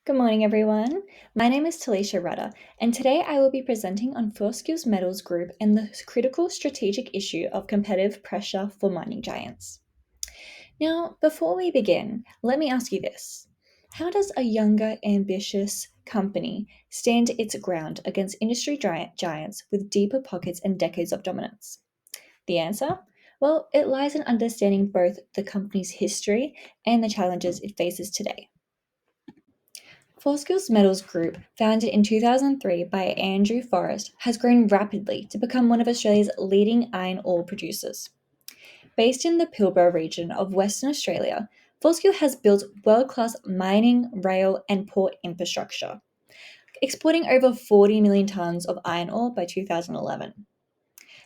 Good morning, everyone. My name is Talisha Rudder, and today I will be presenting on Fortescue's Metals Group and the critical strategic issue of competitive pressure for mining giants. Now, before we begin, let me ask you this. How does a younger, ambitious company stand its ground against industry giants with deeper pockets and decades of dominance? The answer? Well, it lies in understanding both the company's history and the challenges it faces today. Fortescue's Metals Group, founded in 2003 by Andrew Forrest, has grown rapidly to become one of Australia's leading iron ore producers. Based in the Pilbara region of Western Australia, Fortescue has built world-class mining, rail, and port infrastructure, exporting over 40 million tonnes of iron ore by 2011.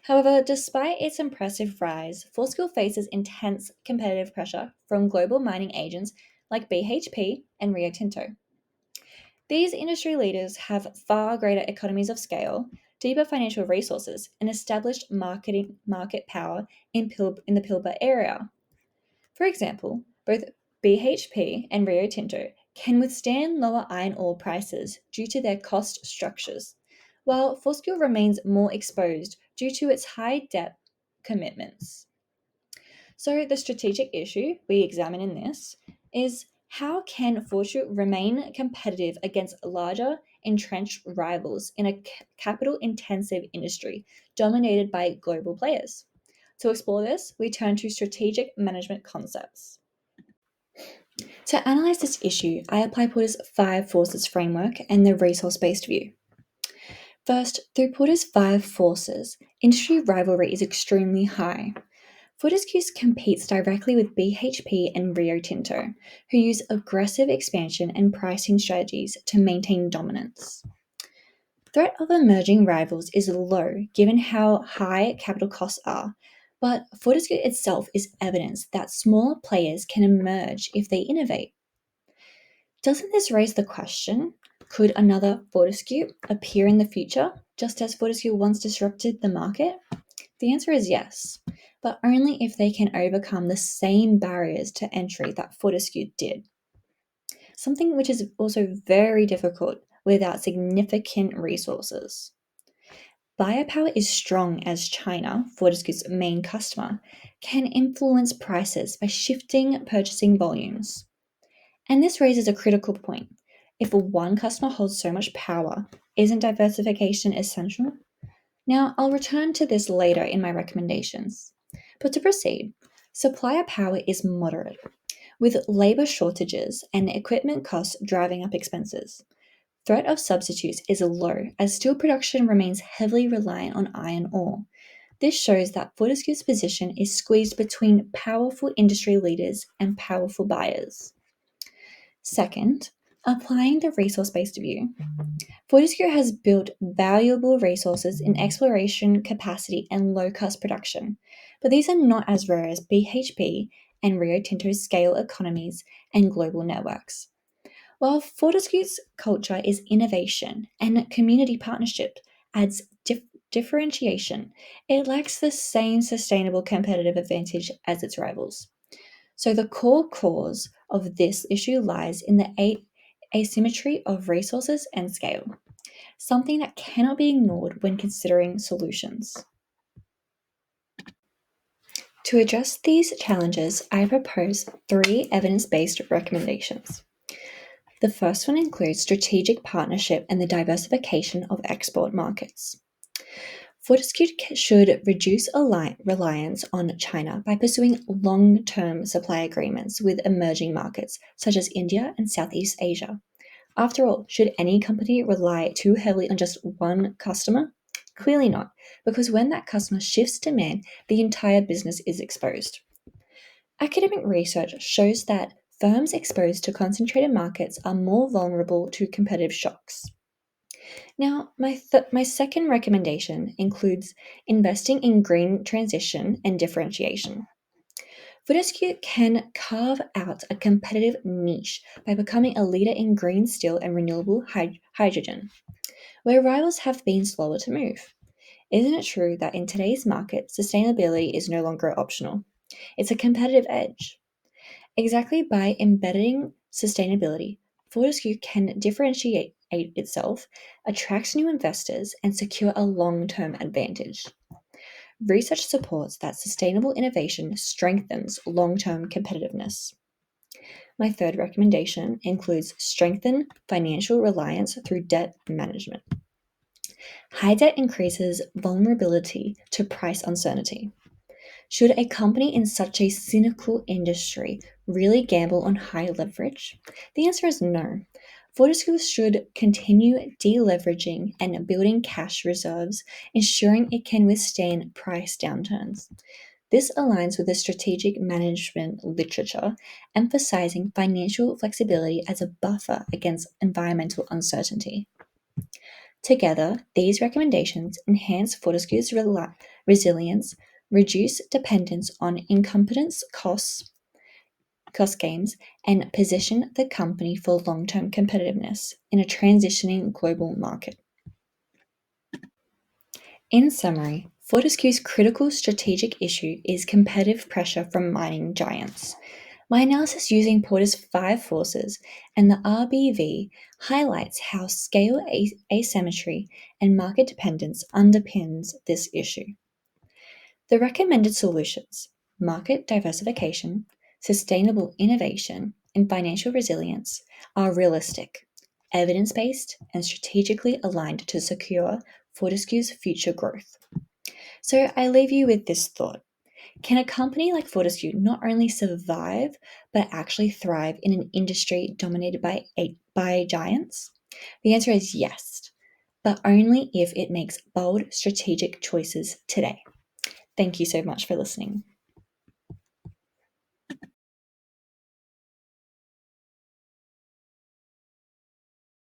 However, despite its impressive rise, Fortescue faces intense competitive pressure from global mining agents like BHP and Rio Tinto. These industry leaders have far greater economies of scale, deeper financial resources, and established market power in the Pilbara area. For example, both BHP and Rio Tinto can withstand lower iron ore prices due to their cost structures, while Fortescue remains more exposed due to its high debt commitments. So, the strategic issue we examine in this is how can Fortune remain competitive against larger, entrenched rivals in a capital intensive industry dominated by global players? To explore this, we turn to strategic management concepts. To analyze this issue, I apply Porter's five forces framework and the resource based view. First, through Porter's five forces, industry rivalry is extremely high. Fortescue competes directly with BHP and Rio Tinto, who use aggressive expansion and pricing strategies to maintain dominance. Threat of emerging rivals is low given how high capital costs are, but Fortescue itself is evidence that smaller players can emerge if they innovate. Doesn't this raise the question, could another Fortescue appear in the future, just as Fortescue once disrupted the market? The answer is yes, but only if they can overcome the same barriers to entry that Fortescue did. Something which is also very difficult without significant resources. Buyer power is strong as China, Fortescue's main customer, can influence prices by shifting purchasing volumes. And this raises a critical point. If one customer holds so much power, isn't diversification essential? Now, I'll return to this later in my recommendations. But to proceed, supplier power is moderate, with labor shortages and equipment costs driving up expenses. Threat of substitutes is low as steel production remains heavily reliant on iron ore. This shows that Fortescue's position is squeezed between powerful industry leaders and powerful buyers. Second, applying the resource based view. Fortescue has built valuable resources in exploration capacity and low cost production, but these are not as rare as BHP and Rio Tinto's scale economies and global networks. While Fortescue's culture is innovation and community partnership adds differentiation, it lacks the same sustainable competitive advantage as its rivals. So, the core cause of this issue lies in the asymmetry of resources and scale, something that cannot be ignored when considering solutions. To address these challenges, I propose three evidence based recommendations. The first one includes strategic partnership and the diversification of export markets. Fortescue should reduce reliance on China by pursuing long term supply agreements with emerging markets such as India and Southeast Asia. After all, should any company rely too heavily on just one customer? Clearly not, because when that customer shifts demand, the entire business is exposed. Academic research shows that firms exposed to concentrated markets are more vulnerable to competitive shocks. Now, my second recommendation includes investing in green transition and differentiation. Fortescue can carve out a competitive niche by becoming a leader in green steel and renewable hydrogen, where rivals have been slower to move. Isn't it true that in today's market, sustainability is no longer optional? It's a competitive edge. Exactly by embedding sustainability, Fortescue can differentiate itself, attract new investors, and secure a long-term advantage. Research supports that sustainable innovation strengthens long-term competitiveness. My third recommendation includes strengthen financial reliance through debt management. High debt increases vulnerability to price uncertainty. Should a company in such a cynical industry really gamble on high leverage? The answer is no. Fortescue should continue deleveraging and building cash reserves, ensuring it can withstand price downturns. This aligns with the strategic management literature, emphasizing financial flexibility as a buffer against environmental uncertainty. Together, these recommendations enhance Fortescue's resilience, reduce dependence on incompetence cost gains, and position the company for long-term competitiveness in a transitioning global market. In summary, Fortescue's critical strategic issue is competitive pressure from mining giants. My analysis using Porter's 5 forces and the RBV highlights how scale asymmetry and market dependence underpins this issue. The recommended solutions: market diversification, sustainable innovation, and financial resilience are realistic, evidence-based, and strategically aligned to secure Fortescue's future growth. So I leave you with this thought. Can a company like Fortescue not only survive, but actually thrive in an industry dominated by giants? The answer is yes, but only if it makes bold strategic choices today. Thank you so much for listening.